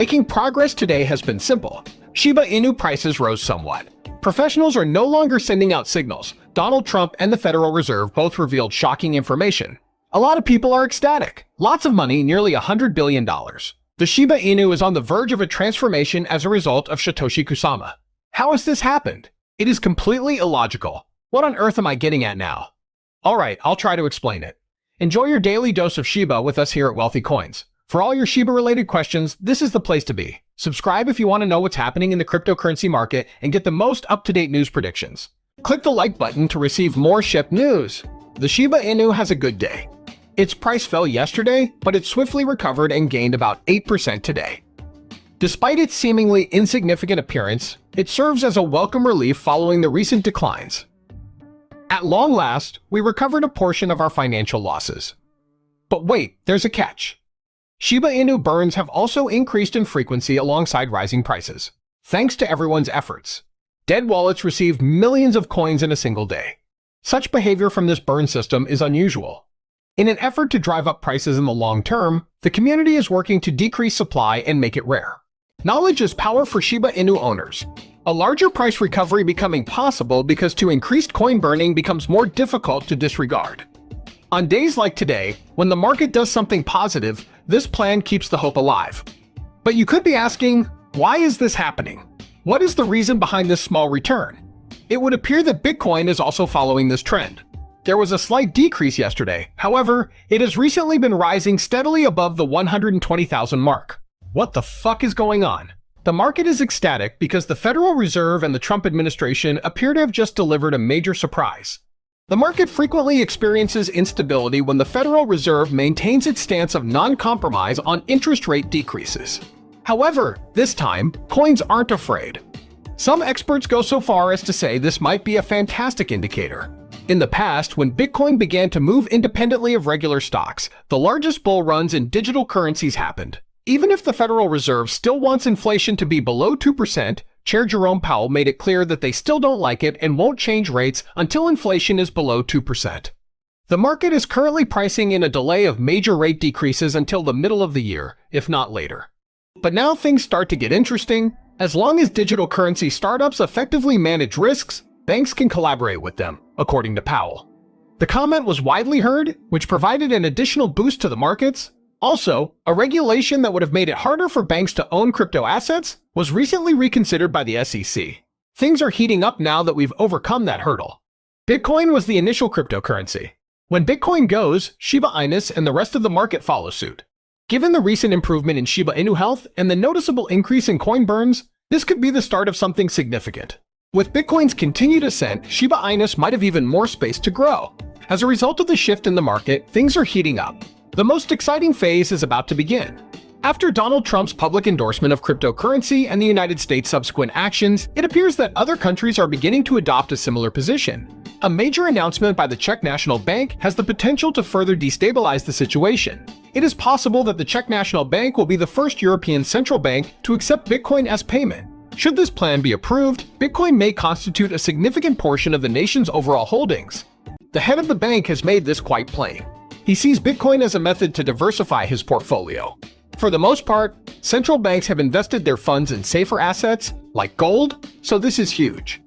Making progress today has been simple. Shiba Inu prices rose somewhat. Professionals are no longer sending out signals. Donald Trump and the Federal Reserve both revealed shocking information. A lot of people are ecstatic. Lots of money, nearly $100 billion. The Shiba Inu is on the verge of a transformation as a result of Satoshi Kusama. How has this happened? It is completely illogical. What on earth am I getting at now? Alright, I'll try to explain it. Enjoy your daily dose of Shiba with us here at Wealthy Coins. For all your Shiba-related questions, this is the place to be. Subscribe if you want to know what's happening in the cryptocurrency market and get the most up-to-date news predictions. Click the like button to receive more Shib news. The Shiba Inu has a good day. Its price fell yesterday, but it swiftly recovered and gained about 8% today. Despite its seemingly insignificant appearance, it serves as a welcome relief following the recent declines. At long last, we recovered a portion of our financial losses. But wait, there's a catch. Shiba Inu burns have also increased in frequency alongside rising prices. Thanks to everyone's efforts, dead wallets received millions of coins in a single day. Such behavior from this burn system is unusual. In an effort to drive up prices in the long term, the community is working to decrease supply and make it rare. Knowledge is power for Shiba Inu owners. A larger price recovery becoming possible because increased coin burning becomes more difficult to disregard. On days like today, when the market does something positive, this plan keeps the hope alive. But you could be asking, why is this happening? What is the reason behind this small return? It would appear that Bitcoin is also following this trend. There was a slight decrease yesterday. However, it has recently been rising steadily above the 120,000 mark. What the fuck is going on? The market is ecstatic because the Federal Reserve and the Trump administration appear to have just delivered a major surprise. The market frequently experiences instability when the Federal Reserve maintains its stance of non-compromise on interest rate decreases. However, this time, coins aren't afraid. Some experts go so far as to say this might be a fantastic indicator. In the past, when Bitcoin began to move independently of regular stocks, the largest bull runs in digital currencies happened. Even if the Federal Reserve still wants inflation to be below 2%, Chair Jerome Powell made it clear that they still don't like it and won't change rates until inflation is below 2%. The market is currently pricing in a delay of major rate decreases until the middle of the year, if not later. But now things start to get interesting. As long as digital currency startups effectively manage risks, banks can collaborate with them, according to Powell. The comment was widely heard, which provided an additional boost to the markets. Also, a regulation that would have made it harder for banks to own crypto assets was recently reconsidered by the SEC. Things are heating up now that we've overcome that hurdle. Bitcoin was the initial cryptocurrency. When Bitcoin goes, Shiba Inu and the rest of the market follow suit. Given the recent improvement in Shiba Inu health and the noticeable increase in coin burns, this could be the start of something significant. With Bitcoin's continued ascent, Shiba Inu might have even more space to grow. As a result of the shift in the market, things are heating up. The most exciting phase is about to begin. After Donald Trump's public endorsement of cryptocurrency and the United States' subsequent actions, it appears that other countries are beginning to adopt a similar position. A major announcement by the Czech National Bank has the potential to further destabilize the situation. It is possible that the Czech National Bank will be the first European central bank to accept Bitcoin as payment. Should this plan be approved, Bitcoin may constitute a significant portion of the nation's overall holdings. The head of the bank has made this quite plain. He sees Bitcoin as a method to diversify his portfolio. For the most part, central banks have invested their funds in safer assets, like gold, so this is huge.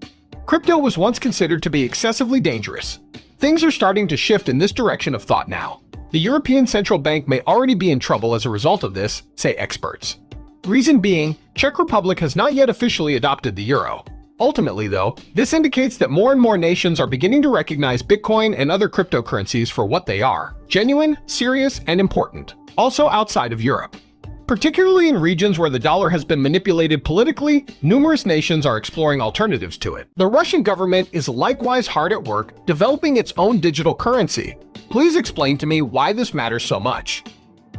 Crypto was once considered to be excessively dangerous. Things are starting to shift in this direction of thought now. The European Central Bank may already be in trouble as a result of this, say experts. Reason being, Czech Republic has not yet officially adopted the euro. Ultimately, though, this indicates that more and more nations are beginning to recognize Bitcoin and other cryptocurrencies for what they are: genuine, serious, and important, also outside of Europe. Particularly in regions where the dollar has been manipulated politically, numerous nations are exploring alternatives to it. The Russian government is likewise hard at work developing its own digital currency. Please explain to me why this matters so much.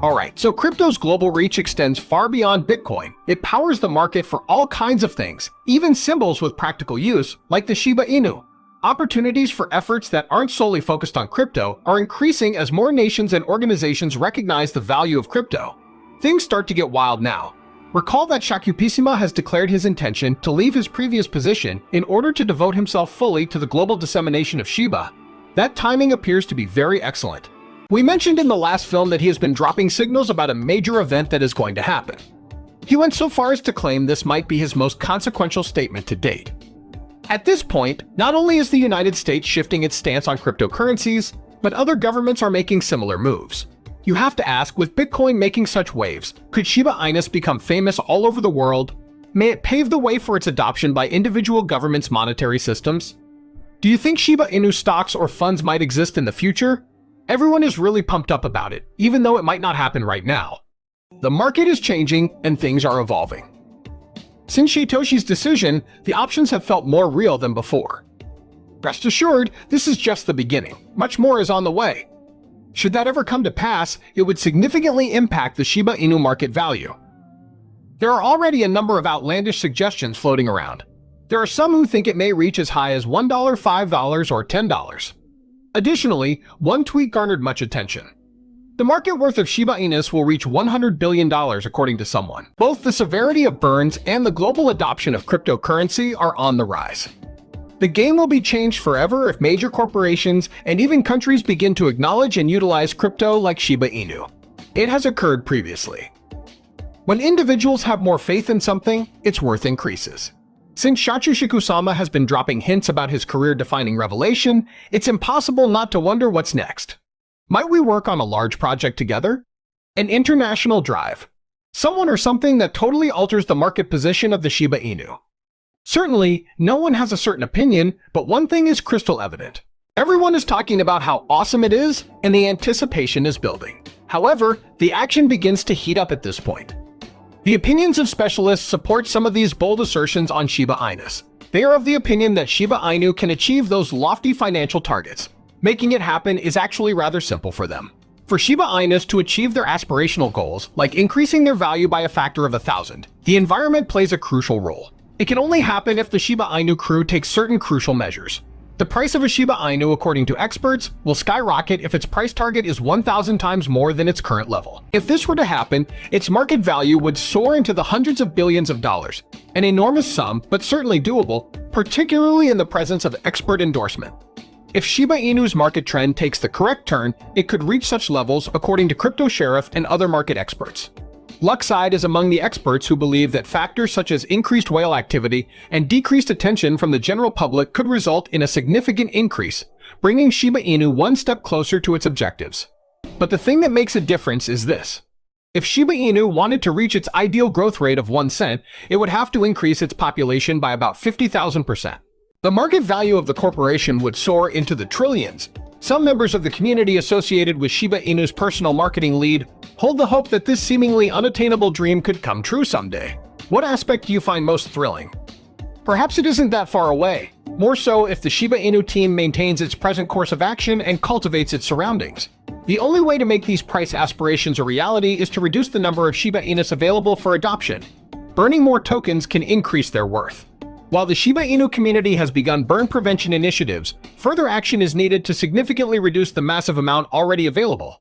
Alright, so crypto's global reach extends far beyond Bitcoin. It powers the market for all kinds of things, even symbols with practical use, like the Shiba Inu. Opportunities for efforts that aren't solely focused on crypto are increasing as more nations and organizations recognize the value of crypto. Things start to get wild now. Recall that Shakupissima has declared his intention to leave his previous position in order to devote himself fully to the global dissemination of Shiba. That timing appears to be very excellent. We mentioned in the last film that he has been dropping signals about a major event that is going to happen. He went so far as to claim this might be his most consequential statement to date. At this point, not only is the United States shifting its stance on cryptocurrencies, but other governments are making similar moves. You have to ask, with Bitcoin making such waves, could Shiba Inu become famous all over the world? May it pave the way for its adoption by individual governments' monetary systems? Do you think Shiba Inu stocks or funds might exist in the future? Everyone is really pumped up about it, even though it might not happen right now. The market is changing and things are evolving. Since Satoshi's decision, the options have felt more real than before. Rest assured, this is just the beginning. Much more is on the way. Should that ever come to pass, it would significantly impact the Shiba Inu market value. There are already a number of outlandish suggestions floating around. There are some who think it may reach as high as $1, $5, or $10. Additionally, one tweet garnered much attention. The market worth of Shiba Inu will reach $100 billion according to someone. Both the severity of burns and the global adoption of cryptocurrency are on the rise. The game will be changed forever if major corporations and even countries begin to acknowledge and utilize crypto like Shiba Inu. It has occurred previously. When individuals have more faith in something, its worth increases. Since Satoshi has been dropping hints about his career-defining revelation, it's impossible not to wonder what's next. Might we work on a large project together? An international drive. Someone or something that totally alters the market position of the Shiba Inu. Certainly, no one has a certain opinion, but one thing is crystal evident. Everyone is talking about how awesome it is, and the anticipation is building. However, the action begins to heat up at this point. The opinions of specialists support some of these bold assertions on Shiba Inu. They are of the opinion that Shiba Inu can achieve those lofty financial targets. Making it happen is actually rather simple for them. For Shiba Inu to achieve their aspirational goals, like increasing their value by a factor of 1,000, the environment plays a crucial role. It can only happen if the Shiba Inu crew takes certain crucial measures. The price of a Shiba Inu, according to experts, will skyrocket if its price target is 1,000 times more than its current level. If this were to happen, its market value would soar into the hundreds of billions of dollars, an enormous sum, but certainly doable, particularly in the presence of expert endorsement. If Shiba Inu's market trend takes the correct turn, it could reach such levels according to Crypto Sheriff and other market experts. Luckside is among the experts who believe that factors such as increased whale activity and decreased attention from the general public could result in a significant increase, bringing Shiba Inu one step closer to its objectives. But the thing that makes a difference is this. If Shiba Inu wanted to reach its ideal growth rate of 1 cent, it would have to increase its population by about 50,000%. The market value of the corporation would soar into the trillions. Some members of the community associated with Shiba Inu's personal marketing lead hold the hope that this seemingly unattainable dream could come true someday. What aspect do you find most thrilling? Perhaps it isn't that far away. More so if the Shiba Inu team maintains its present course of action and cultivates its surroundings. The only way to make these price aspirations a reality is to reduce the number of Shiba Inus available for adoption. Burning more tokens can increase their worth. While the Shiba Inu community has begun burn prevention initiatives, further action is needed to significantly reduce the massive amount already available.